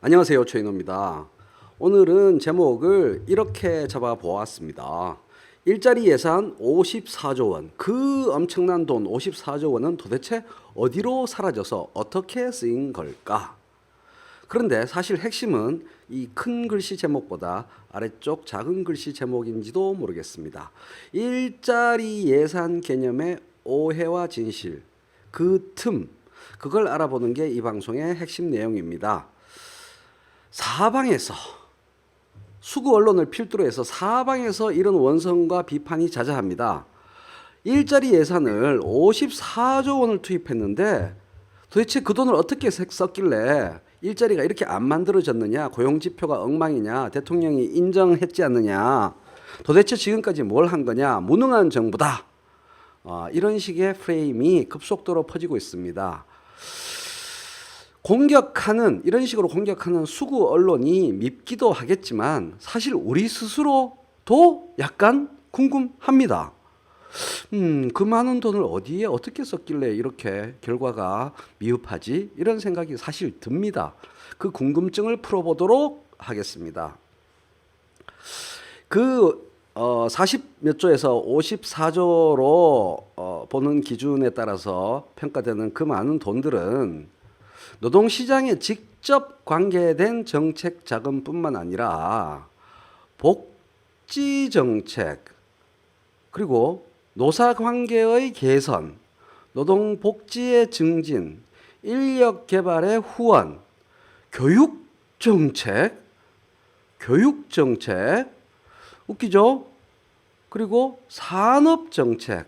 안녕하세요, 최인호입니다. 오늘은 제목을 이렇게 잡아 보았습니다. 일자리 예산 54조 원, 그 엄청난 돈 54조 원은 도대체 어디로 사라져서 어떻게 쓰인 걸까? 그런데 사실 핵심은 이 큰 글씨 제목보다 아래쪽 작은 글씨 제목인지도 모르겠습니다. 일자리 예산 개념의 오해와 진실, 그 틈, 그걸 알아보는 게 이 방송의 핵심 내용입니다. 사방에서 수구 언론을 필두로 해서 사방에서 이런 원성과 비판이 자자합니다. 일자리 예산을 54조 원을 투입했는데 도대체 그 돈을 어떻게 썼길래 일자리가 이렇게 안 만들어졌느냐, 고용지표가 엉망이냐, 대통령이 인정했지 않느냐, 도대체 지금까지 뭘 한 거냐, 무능한 정부다. 이런 식의 프레임이 급속도로 퍼지고 있습니다. 이런 식으로 공격하는 수구 언론이 밉기도 하겠지만 사실 우리 스스로도 약간 궁금합니다. 그 많은 돈을 어디에 어떻게 썼길래 이렇게 결과가 미흡하지? 이런 생각이 사실 듭니다. 그 궁금증을 풀어보도록 하겠습니다. 40몇 조에서 54조로 보는 기준에 따라서 평가되는 그 많은 돈들은 노동시장에 직접 관계된 정책 자금뿐만 아니라 복지정책, 그리고 노사관계의 개선, 노동복지의 증진, 인력개발의 후원, 교육정책, 웃기죠? 그리고 산업정책,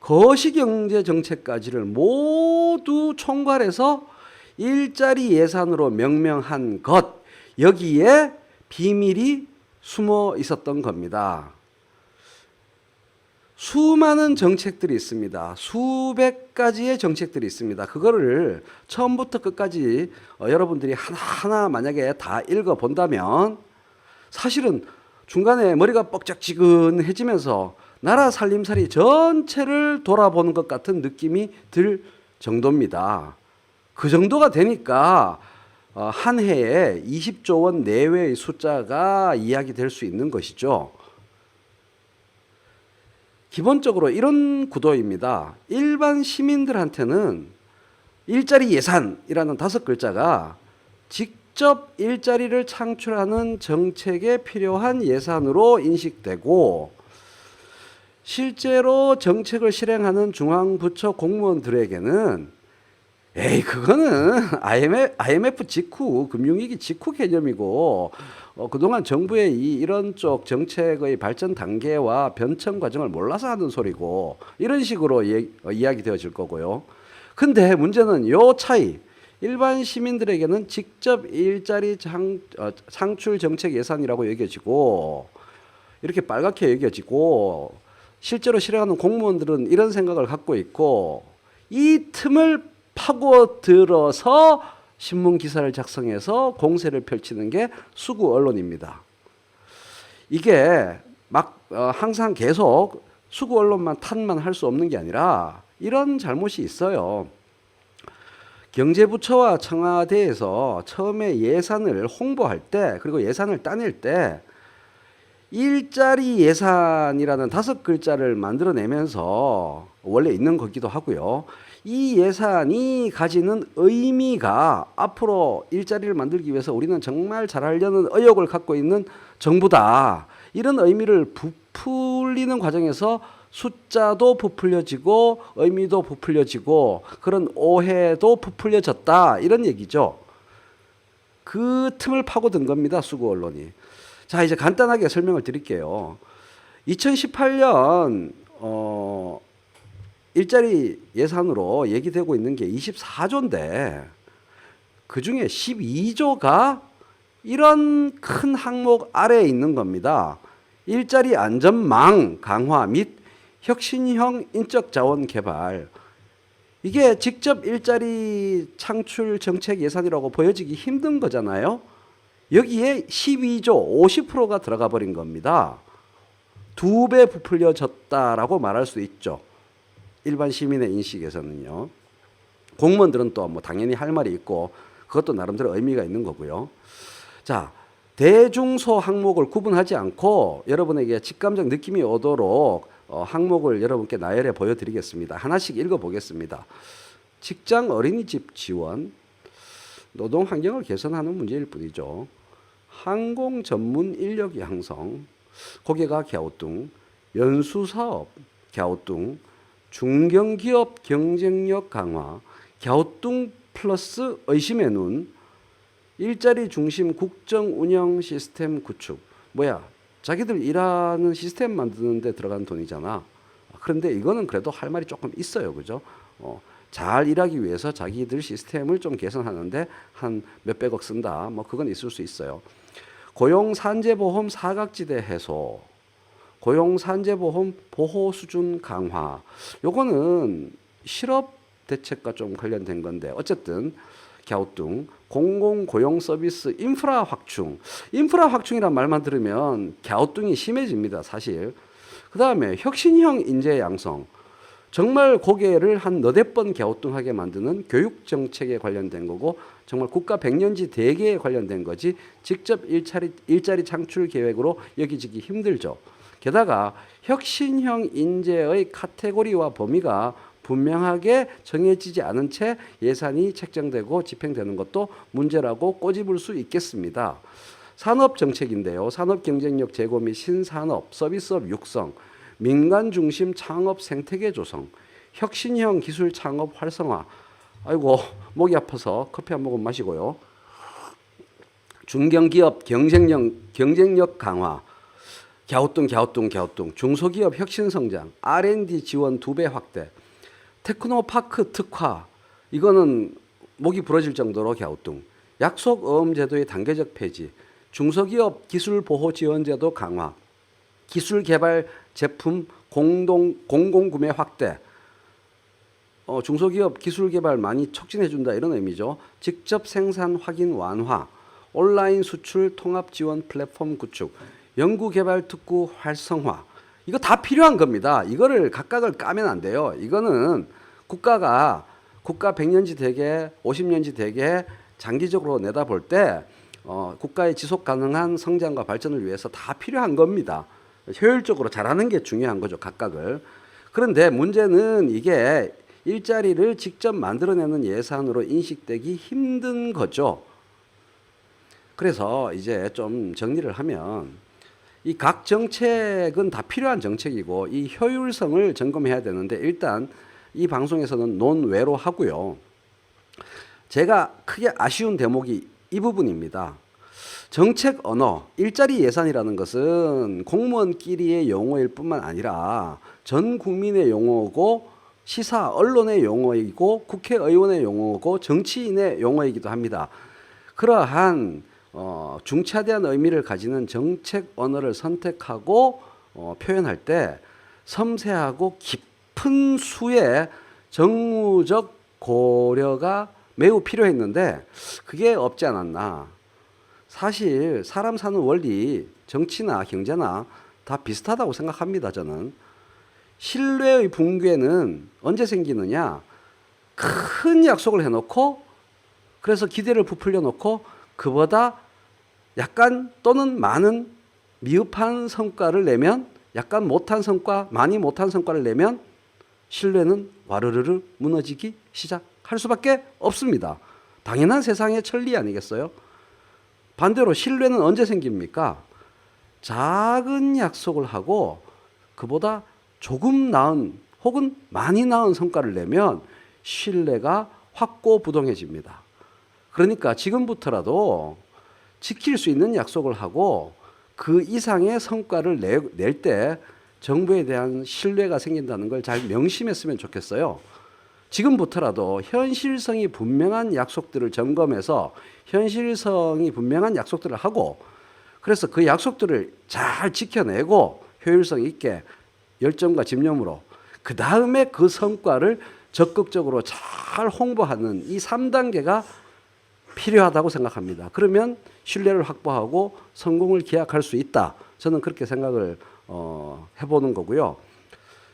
거시경제정책까지를 모두 총괄해서 일자리 예산으로 명명한 것, 여기에 비밀이 숨어 있었던 겁니다. 수많은 정책들이 있습니다. 수백 가지의 정책들이 있습니다. 그거를 처음부터 끝까지 여러분들이 하나하나 만약에 다 읽어본다면 사실은 중간에 머리가 뻑짝지근해지면서 나라 살림살이 전체를 돌아보는 것 같은 느낌이 들 정도입니다. 그 정도가 되니까 한 해에 20조 원 내외의 숫자가 이야기될 수 있는 것이죠. 기본적으로 이런 구도입니다. 일반 시민들한테는 일자리 예산이라는 5글자가 직접 일자리를 창출하는 정책에 필요한 예산으로 인식되고, 실제로 정책을 실행하는 중앙부처 공무원들에게는 그거는 IMF 직후, 금융위기 직후 개념이고, 그동안 정부의 이런 쪽 정책의 발전 단계와 변천 과정을 몰라서 하는 소리고, 이런 식으로 이야기 되어질 거고요. 근데 문제는 요 차이, 일반 시민들에게는 직접 일자리 창출 정책 예산이라고 여겨지고, 이렇게 빨갛게 여겨지고, 실제로 실행하는 공무원들은 이런 생각을 갖고 있고, 이 틈을 파고들어서 신문 기사를 작성해서 공세를 펼치는 게 수구 언론입니다. 이게 항상 계속 수구 언론만 탓만 할 수 없는 게 아니라 이런 잘못이 있어요. 경제부처와 청와대에서 처음에 예산을 홍보할 때, 그리고 예산을 따낼 때 일자리 예산이라는 5글자를 만들어내면서, 원래 있는 거기도 하고요, 이 예산이 가지는 의미가 앞으로 일자리를 만들기 위해서 우리는 정말 잘하려는 의욕을 갖고 있는 정부다, 이런 의미를 부풀리는 과정에서 숫자도 부풀려지고 의미도 부풀려지고 그런 오해도 부풀려졌다, 이런 얘기죠. 그 틈을 파고든 겁니다, 수구 언론이. 자, 이제 간단하게 설명을 드릴게요. 2018년 일자리 예산으로 얘기되고 있는 게 24조인데 그 중에 12조가 이런 큰 항목 아래에 있는 겁니다. 일자리 안전망 강화 및 혁신형 인적 자원 개발. 이게 직접 일자리 창출 정책 예산이라고 보여지기 힘든 거잖아요. 여기에 12조 50%가 들어가 버린 겁니다. 2배 부풀려졌다라고 말할 수 있죠. 일반 시민의 인식에서는요. 공무원들은 또 뭐 당연히 할 말이 있고, 그것도 나름대로 의미가 있는 거고요. 자, 대중소 항목을 구분하지 않고 여러분에게 직감적 느낌이 오도록 항목을 여러분께 나열해 보여드리겠습니다. 하나씩 읽어보겠습니다. 직장 어린이집 지원, 노동 환경을 개선하는 문제일 뿐이죠. 항공 전문 인력 양성, 고객과 갸우뚱, 연수사업, 갸우뚱, 중견기업 경쟁력 강화, 갸우뚱 플러스 의심의 눈, 일자리 중심 국정 운영 시스템 구축. 뭐야? 자기들 일하는 시스템 만드는 데 들어간 돈이잖아. 그런데 이거는 그래도 할 말이 조금 있어요. 그죠? 잘 일하기 위해서 자기들 시스템을 좀 개선하는데 한 몇백억 쓴다. 뭐 그건 있을 수 있어요. 고용산재보험 사각지대 해소, 고용산재보험 보호 수준 강화. 요거는 실업 대책과 좀 관련된 건데 어쨌든 갸우뚱, 공공고용서비스 인프라 확충. 인프라 확충이란 말만 들으면 갸우뚱이 심해집니다. 사실. 그 다음에 혁신형 인재 양성. 정말 고개를 한 너댓 번 갸우뚱하게 만드는 교육정책에 관련된 거고 정말 국가 백년지 대계에 관련된 거지 직접 일자리 창출 계획으로 여기지기 힘들죠. 게다가 혁신형 인재의 카테고리와 범위가 분명하게 정해지지 않은 채 예산이 책정되고 집행되는 것도 문제라고 꼬집을 수 있겠습니다. 산업정책인데요. 산업경쟁력 제고 및 신산업, 서비스업 육성, 민간 중심 창업 생태계 조성, 혁신형 기술 창업 활성화. 아이고 목이 아파서 커피 한 모금 마시고요. 중견기업 경쟁력 강화, 갸우뚱, 중소기업 혁신 성장, R&D 지원 2배 확대, 테크노파크 특화. 이거는 목이 부러질 정도로 갸우뚱. 약속어음 제도의 단계적 폐지, 중소기업 기술보호 지원제도 강화, 기술개발 제품 공공구매 확대, 중소기업 기술개발 많이 촉진해준다 이런 의미죠. 직접 생산 확인 완화, 온라인 수출 통합 지원 플랫폼 구축, 연구개발 특구 활성화. 이거 다 필요한 겁니다. 이거를 각각을 까면 안 돼요. 이거는 국가 100년지 대계, 50년지 대계 장기적으로 내다볼 때 국가의 지속 가능한 성장과 발전을 위해서 다 필요한 겁니다. 효율적으로 잘하는 게 중요한 거죠. 각각을. 그런데 문제는 이게 일자리를 직접 만들어내는 예산으로 인식되기 힘든 거죠. 그래서 이제 좀 정리를 하면 이 각 정책은 다 필요한 정책이고 이 효율성을 점검해야 되는데 일단 이 방송에서는 논외로 하고요. 제가 크게 아쉬운 대목이 이 부분입니다. 정책 언어, 일자리 예산이라는 것은 공무원끼리의 용어일 뿐만 아니라 전 국민의 용어고 시사 언론의 용어이고 국회의원의 용어고 정치인의 용어이기도 합니다. 그러한 중차대한 의미를 가지는 정책 언어를 선택하고 표현할 때 섬세하고 깊은 수의 정무적 고려가 매우 필요했는데 그게 없지 않았나. 사실 사람 사는 원리, 정치나 경제나 다 비슷하다고 생각합니다. 저는. 신뢰의 붕괴는 언제 생기느냐. 큰 약속을 해놓고 그래서 기대를 부풀려 놓고 그보다 약간 또는 많은 미흡한 성과를 내면 약간 못한 성과, 많이 못한 성과를 내면 신뢰는 와르르르 무너지기 시작할 수밖에 없습니다. 당연한 세상의 천리 아니겠어요? 반대로 신뢰는 언제 생깁니까? 작은 약속을 하고 그보다 조금 나은 혹은 많이 나은 성과를 내면 신뢰가 확고부동해집니다. 그러니까 지금부터라도 지킬 수 있는 약속을 하고 그 이상의 성과를 낼 때 정부에 대한 신뢰가 생긴다는 걸 잘 명심했으면 좋겠어요. 지금부터라도 현실성이 분명한 약속들을 점검해서 현실성이 분명한 약속들을 하고 그래서 그 약속들을 잘 지켜내고 효율성 있게 열정과 집념으로 그 다음에 그 성과를 적극적으로 잘 홍보하는 이 3단계가 필요하다고 생각합니다. 그러면 신뢰를 확보하고 성공을 기약할 수 있다. 저는 그렇게 생각을 해보는 거고요.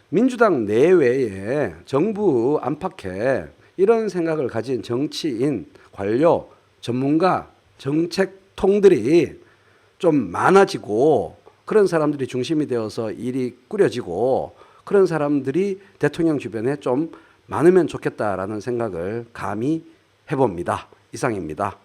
민주당 내외에 정부 안팎에 이런 생각을 가진 정치인, 관료 전문가, 정책통들이 좀 많아지고 그런 사람들이 중심이 되어서 일이 꾸려지고 그런 사람들이 대통령 주변에 좀 많으면 좋겠다라는 생각을 감히 해봅니다. 이상입니다.